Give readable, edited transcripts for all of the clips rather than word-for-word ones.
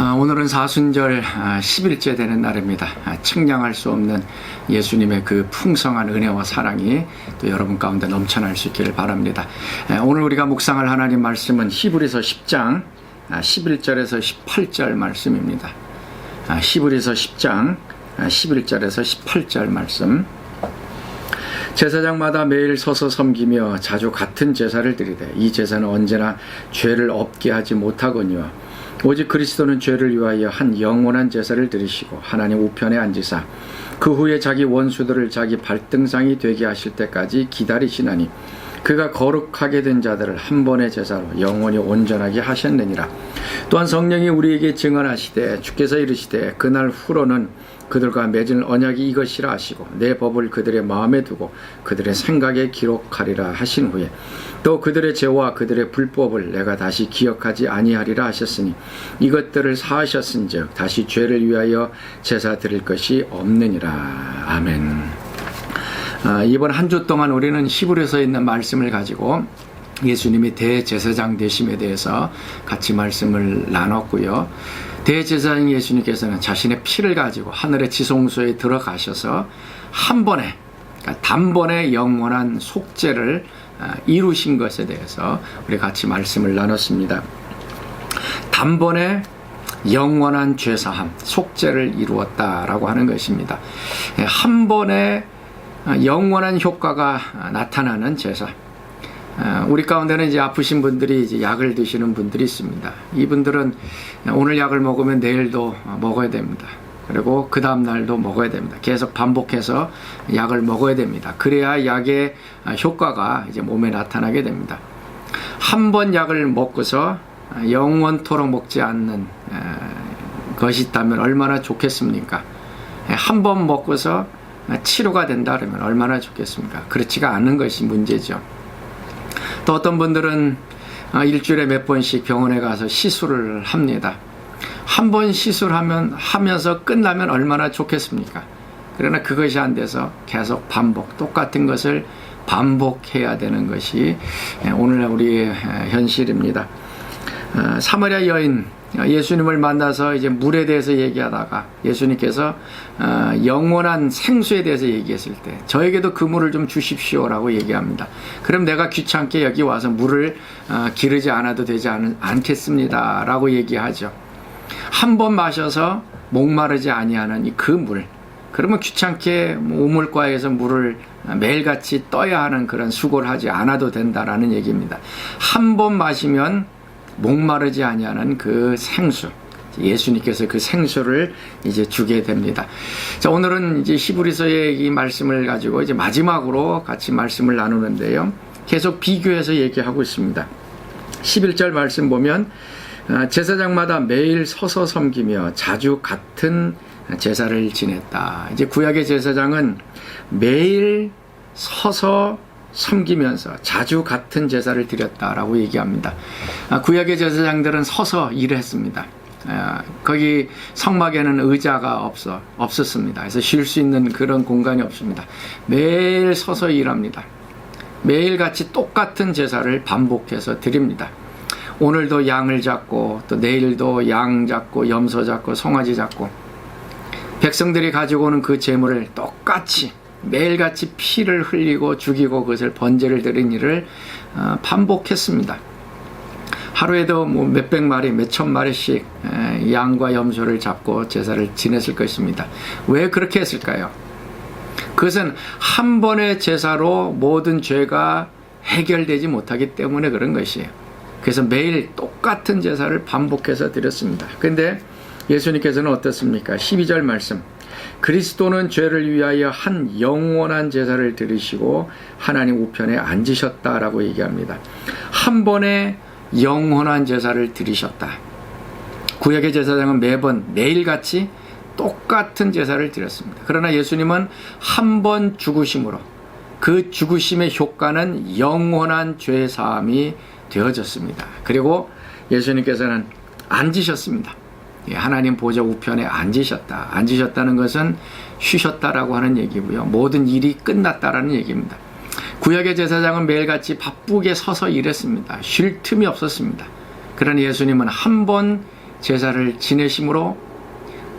오늘은 사순절 10일째 되는 날입니다. 측량할 수 없는 예수님의 그 풍성한 은혜와 사랑이 또 여러분 가운데 넘쳐날 수 있기를 바랍니다. 오늘 우리가 묵상할 하나님 말씀은 히브리서 10장 11절에서 18절 말씀입니다. 히브리서 10장 11절에서 18절 말씀. 제사장마다 매일 서서 섬기며 자주 같은 제사를 드리되 이 제사는 언제나 죄를 없게 하지 못하거니와 오직 그리스도는 죄를 위하여 한 영원한 제사를 드리시고 하나님 우편에 앉으사 그 후에 자기 원수들을 자기 발등상이 되게 하실 때까지 기다리시나니 그가 거룩하게 된 자들을 한 번의 제사로 영원히 온전하게 하셨느니라. 또한 성령이 우리에게 증언하시되 주께서 이르시되 그날 후로는 그들과 맺은 언약이 이것이라 하시고 내 법을 그들의 마음에 두고 그들의 생각에 기록하리라 하신 후에 또 그들의 죄와 그들의 불법을 내가 다시 기억하지 아니하리라 하셨으니 이것들을 사하셨은즉 다시 죄를 위하여 제사 드릴 것이 없느니라. 아멘. 이번 한 주 동안 우리는 히브리서에 있는 말씀을 가지고 예수님이 대제사장 되심에 대해서 같이 말씀을 나눴고요. 대제사장 예수님께서는 자신의 피를 가지고 하늘의 지성소에 들어가셔서 한 번에, 그러니까 단번에 영원한 속죄를 이루신 것에 대해서 우리 같이 말씀을 나눴습니다. 단번에 영원한 죄사함, 속죄를 이루었다라고 하는 것입니다. 한 번에 영원한 효과가 나타나는 제사. 우리 가운데는 이제 아프신 분들이 이제 약을 드시는 분들이 있습니다. 이분들은 오늘 약을 먹으면 내일도 먹어야 됩니다. 그리고 그 다음 날도 먹어야 됩니다. 계속 반복해서 약을 먹어야 됩니다. 그래야 약의 효과가 이제 몸에 나타나게 됩니다. 한 번 약을 먹고서 영원토록 먹지 않는 것이 있다면 얼마나 좋겠습니까? 한 번 먹고서 치료가 된다 그러면 얼마나 좋겠습니까? 그렇지가 않은 것이 문제죠. 또 어떤 분들은 일주일에 몇 번씩 병원에 가서 시술을 합니다. 한 번 시술하면서 끝나면 얼마나 좋겠습니까? 그러나 그것이 안 돼서 계속 똑같은 것을 반복해야 되는 것이 오늘 우리의 현실입니다. 사마리아 여인 예수님을 만나서 이제 물에 대해서 얘기하다가 예수님께서 영원한 생수에 대해서 얘기했을 때 저에게도 그 물을 좀 주십시오라고 얘기합니다. 그럼 내가 귀찮게 여기 와서 물을 기르지 않아도 되지 않겠습니다 라고 얘기하죠. 한 번 마셔서 목마르지 아니하는 그 물, 그러면 귀찮게 우물가에서 물을 매일같이 떠야 하는 그런 수고를 하지 않아도 된다라는 얘기입니다. 한 번 마시면 목마르지 아니하는 그 생수, 예수님께서 그 생수를 이제 주게 됩니다. 자, 오늘은 이제 히브리서의 이 말씀을 가지고 이제 마지막으로 같이 말씀을 나누는데요. 계속 비교해서 얘기하고 있습니다. 11절 말씀 보면 제사장마다 매일 서서 섬기며 자주 같은 제사를 지냈다. 이제 구약의 제사장은 매일 서서 섬기면서 자주 같은 제사를 드렸다라고 얘기합니다. 구약의 제사장들은 서서 일을 했습니다. 거기 성막에는 의자가 없었습니다. 그래서 쉴 수 있는 그런 공간이 없습니다. 매일 서서 일합니다. 매일같이 똑같은 제사를 반복해서 드립니다. 오늘도 양을 잡고 또 내일도 양 잡고 염소 잡고 송아지 잡고 백성들이 가지고 오는 그 제물을 똑같이 매일같이 피를 흘리고 죽이고 그것을 번제를 드린 일을 반복했습니다. 하루에도 몇백 마리, 몇천 마리씩 양과 염소를 잡고 제사를 지냈을 것입니다. 왜 그렇게 했을까요? 그것은 한 번의 제사로 모든 죄가 해결되지 못하기 때문에 그런 것이에요. 그래서 매일 똑같은 제사를 반복해서 드렸습니다. 그런데 예수님께서는 어떻습니까? 12절 말씀. 그리스도는 죄를 위하여 한 영원한 제사를 드리시고 하나님 우편에 앉으셨다라고 얘기합니다. 한 번에 영원한 제사를 드리셨다. 구약의 제사장은 매일같이 똑같은 제사를 드렸습니다. 그러나 예수님은 한 번 죽으심으로 그 죽으심의 효과는 영원한 죄 사함이 되어졌습니다. 그리고 예수님께서는 앉으셨습니다. 하나님 보좌 우편에 앉으셨다. 앉으셨다는 것은 쉬셨다라고 하는 얘기고요. 모든 일이 끝났다라는 얘기입니다. 구약의 제사장은 매일같이 바쁘게 서서 일했습니다. 쉴 틈이 없었습니다. 그러나 예수님은 한 번 제사를 지내심으로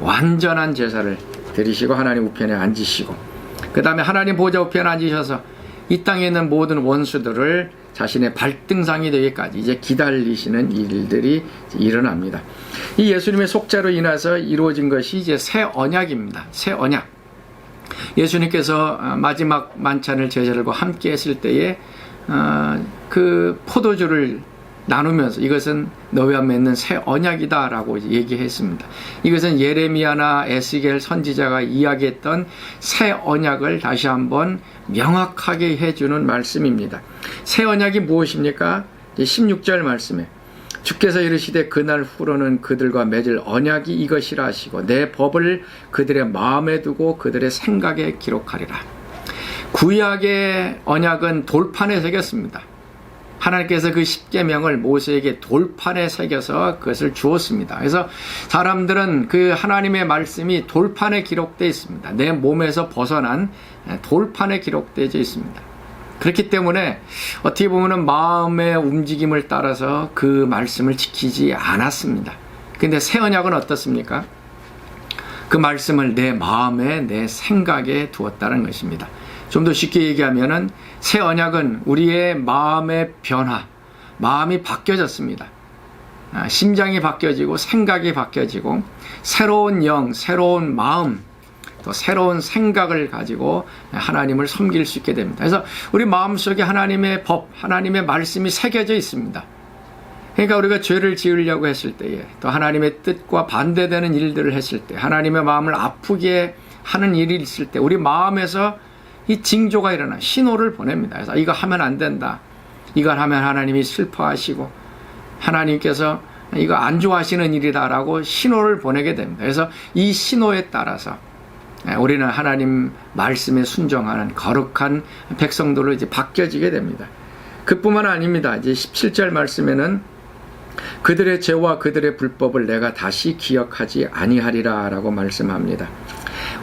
완전한 제사를 드리시고 하나님 우편에 앉으시고, 그 다음에 하나님 보좌 우편에 앉으셔서 이 땅에 있는 모든 원수들을 자신의 발등상이 되기까지 이제 기다리시는 일들이 일어납니다. 이 예수님의 속죄로 인해서 이루어진 것이 이제 새 언약입니다. 새 언약. 예수님께서 마지막 만찬을 제자들과 함께 했을 때에 그 포도주를 나누면서 이것은 너희와 맺는 새 언약이다 라고 얘기했습니다. 이것은 예레미야나 에스겔 선지자가 이야기했던 새 언약을 다시 한번 명확하게 해주는 말씀입니다. 새 언약이 무엇입니까? 16절 말씀에 주께서 이르시되 그날 후로는 그들과 맺을 언약이 이것이라 하시고 내 법을 그들의 마음에 두고 그들의 생각에 기록하리라. 구약의 언약은 돌판에 새겼습니다. 하나님께서 그 십계명을 모세에게 돌판에 새겨서 그것을 주었습니다. 그래서 사람들은 그 하나님의 말씀이 돌판에 기록되어 있습니다. 내 몸에서 벗어난 돌판에 기록되어 있습니다. 그렇기 때문에 어떻게 보면 마음의 움직임을 따라서 그 말씀을 지키지 않았습니다. 근데 새 언약은 어떻습니까? 그 말씀을 내 마음에, 내 생각에 두었다는 것입니다. 좀 더 쉽게 얘기하면은 새 언약은 우리의 마음의 변화, 마음이 바뀌어졌습니다. 심장이 바뀌어지고 생각이 바뀌어지고 새로운 영, 새로운 마음, 또 새로운 생각을 가지고 하나님을 섬길 수 있게 됩니다. 그래서 우리 마음속에 하나님의 법, 하나님의 말씀이 새겨져 있습니다. 그러니까 우리가 죄를 지으려고 했을 때에, 또 하나님의 뜻과 반대되는 일들을 했을 때, 하나님의 마음을 아프게 하는 일이 있을 때 우리 마음에서 이 징조가 일어나 신호를 보냅니다. 그래서 이거 하면 안 된다. 이걸 하면 하나님이 슬퍼하시고 하나님께서 이거 안 좋아하시는 일이다라고 신호를 보내게 됩니다. 그래서 이 신호에 따라서 우리는 하나님 말씀에 순종하는 거룩한 백성들로 이제 바뀌어지게 됩니다. 그뿐만 아닙니다. 이제 17절 말씀에는 그들의 죄와 그들의 불법을 내가 다시 기억하지 아니하리라 라고 말씀합니다.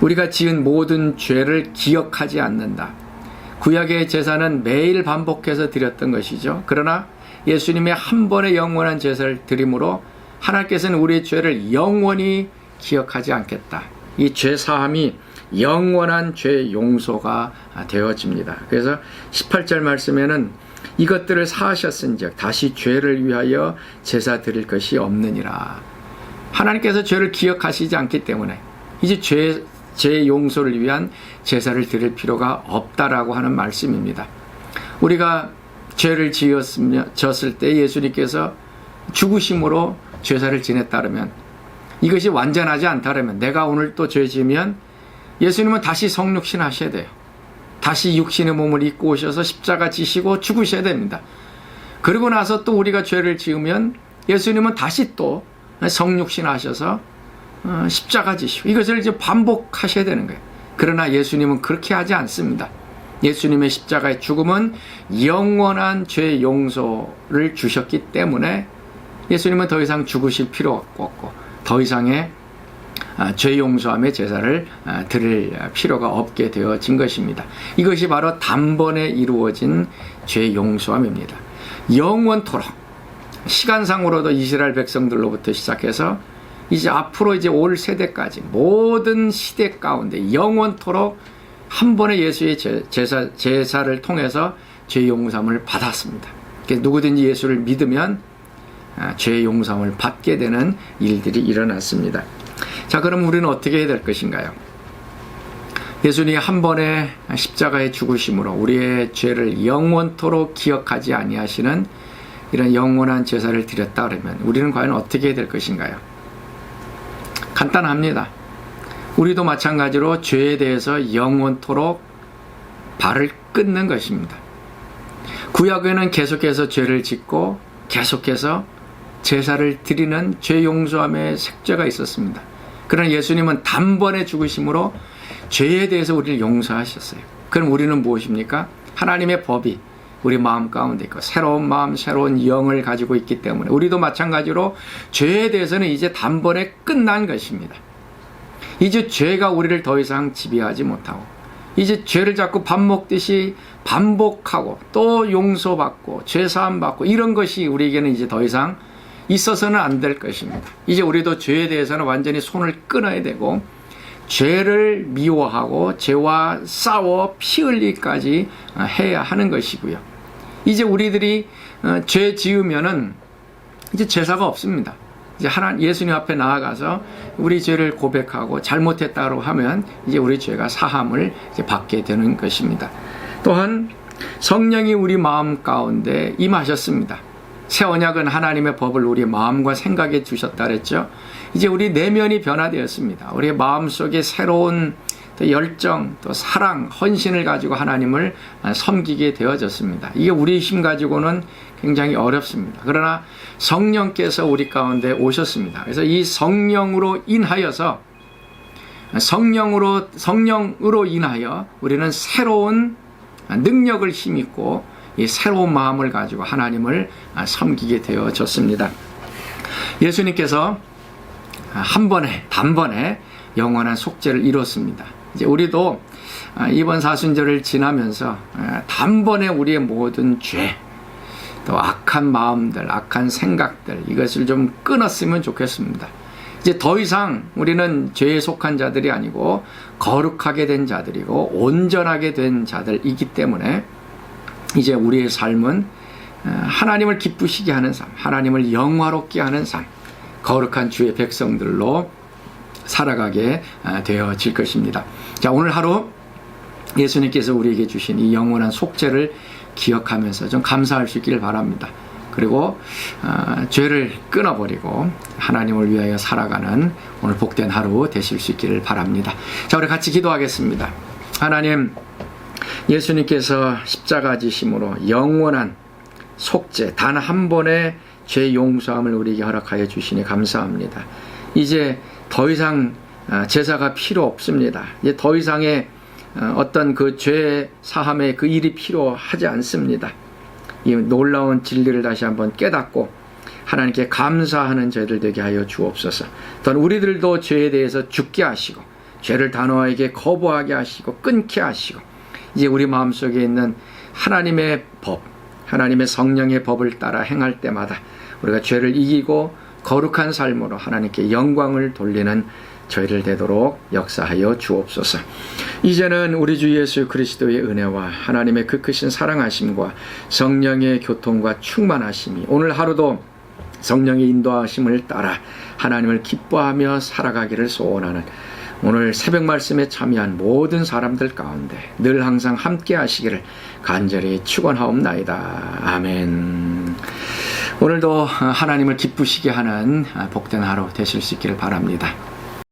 우리가 지은 모든 죄를 기억하지 않는다. 구약의 제사는 매일 반복해서 드렸던 것이죠. 그러나 예수님의 한 번의 영원한 제사를 드림으로 하나님께서는 우리의 죄를 영원히 기억하지 않겠다. 이 죄 사함이 영원한 죄 용서가 되어집니다. 그래서 18절 말씀에는 이것들을 사하셨은즉 다시 죄를 위하여 제사 드릴 것이 없느니라. 하나님께서 죄를 기억하시지 않기 때문에 이제 죄 용서를 위한 제사를 드릴 필요가 없다라고 하는 말씀입니다. 우리가 죄를 지었을 때 예수님께서 죽으심으로 제사를 지냈다면, 이것이 완전하지 않다면, 내가 오늘 또 죄 지으면 예수님은 다시 성육신 하셔야 돼요. 다시 육신의 몸을 입고 오셔서 십자가 지시고 죽으셔야 됩니다. 그리고 나서 또 우리가 죄를 지으면 예수님은 다시 또 성육신 하셔서 십자가 지시고 이것을 이제 반복하셔야 되는 거예요. 그러나 예수님은 그렇게 하지 않습니다. 예수님의 십자가의 죽음은 영원한 죄 용서를 주셨기 때문에 예수님은 더 이상 죽으실 필요가 없고 더 이상의 죄 용서함의 제사를 드릴 필요가 없게 되어진 것입니다. 이것이 바로 단번에 이루어진 죄 용서함입니다. 영원토록 시간상으로도 이스라엘 백성들로부터 시작해서 이제 앞으로 이제 올 세대까지 모든 시대 가운데 영원토록 한 번의 예수의 제사를 통해서 죄 용서함을 받았습니다. 누구든지 예수를 믿으면 죄 용서함을 받게 되는 일들이 일어났습니다. 자, 그럼 우리는 어떻게 해야 될 것인가요? 예수님이 한 번의 십자가의 죽으심으로 우리의 죄를 영원토록 기억하지 아니하시는 이런 영원한 제사를 드렸다 그러면 우리는 과연 어떻게 해야 될 것인가요? 간단합니다. 우리도 마찬가지로 죄에 대해서 영원토록 발을 끊는 것입니다. 구약에는 계속해서 죄를 짓고 계속해서 제사를 드리는 죄 용서함의 색죄가 있었습니다. 그러나 예수님은 단번에 죽으심으로 죄에 대해서 우리를 용서하셨어요. 그럼 우리는 무엇입니까? 하나님의 법이 우리 마음 가운데 있고 새로운 마음, 새로운 영을 가지고 있기 때문에 우리도 마찬가지로 죄에 대해서는 이제 단번에 끝난 것입니다. 이제 죄가 우리를 더 이상 지배하지 못하고 이제 죄를 자꾸 밥 먹듯이 반복하고 또 용서받고 죄사함 받고 이런 것이 우리에게는 이제 더 이상 있어서는 안 될 것입니다. 이제 우리도 죄에 대해서는 완전히 손을 끊어야 되고 죄를 미워하고 죄와 싸워 피 흘리기까지 해야 하는 것이고요. 이제 우리들이 죄 지으면은 이제 제사가 없습니다. 이제 예수님 앞에 나아가서 우리 죄를 고백하고 잘못했다고 하면 이제 우리 죄가 사함을 이제 받게 되는 것입니다. 또한 성령이 우리 마음 가운데 임하셨습니다. 새 언약은 하나님의 법을 우리 마음과 생각에 주셨다 그랬죠. 이제 우리 내면이 변화되었습니다. 우리의 마음속에 새로운 또 열정, 또 사랑, 헌신을 가지고 하나님을 섬기게 되어졌습니다. 이게 우리 힘 가지고는 굉장히 어렵습니다. 그러나 성령께서 우리 가운데 오셨습니다. 그래서 이 성령으로 인하여 우리는 새로운 능력을 힘입고 이 새로운 마음을 가지고 하나님을 섬기게 되어졌습니다. 예수님께서 단번에 영원한 속죄를 이뤘습니다. 이제 우리도 이번 사순절을 지나면서 단번에 우리의 모든 죄, 또 악한 마음들, 악한 생각들, 이것을 좀 끊었으면 좋겠습니다. 이제 더 이상 우리는 죄에 속한 자들이 아니고 거룩하게 된 자들이고 온전하게 된 자들이기 때문에 이제 우리의 삶은 하나님을 기쁘시게 하는 삶, 하나님을 영화롭게 하는 삶, 거룩한 주의 백성들로 살아가게 되어질 것입니다. 자, 오늘 하루 예수님께서 우리에게 주신 이 영원한 속죄를 기억하면서 좀 감사할 수 있기를 바랍니다. 그리고 죄를 끊어버리고 하나님을 위하여 살아가는 오늘 복된 하루 되실 수 있기를 바랍니다. 자, 우리 같이 기도하겠습니다. 하나님, 예수님께서 십자가 지심으로 영원한 속죄, 단 한 번의 죄 용서함을 우리에게 허락하여 주시니 감사합니다. 이제 더 이상 제사가 필요 없습니다. 이제 더 이상의 어떤 그 죄 사함의 그 일이 필요하지 않습니다. 이 놀라운 진리를 다시 한번 깨닫고 하나님께 감사하는 저희들 되게 하여 주옵소서. 또한 우리들도 죄에 대해서 죽게 하시고 죄를 단호하게 거부하게 하시고 끊게 하시고 이제 우리 마음속에 있는 하나님의 법, 하나님의 성령의 법을 따라 행할 때마다 우리가 죄를 이기고 거룩한 삶으로 하나님께 영광을 돌리는 저희를 되도록 역사하여 주옵소서. 이제는 우리 주 예수 그리스도의 은혜와 하나님의 그 크신 사랑하심과 성령의 교통과 충만하심이 오늘 하루도 성령의 인도하심을 따라 하나님을 기뻐하며 살아가기를 소원하는 오늘 새벽 말씀에 참여한 모든 사람들 가운데 늘 항상 함께 하시기를 간절히 축원하옵나이다. 아멘. 오늘도 하나님을 기쁘시게 하는 복된 하루 되실 수 있기를 바랍니다.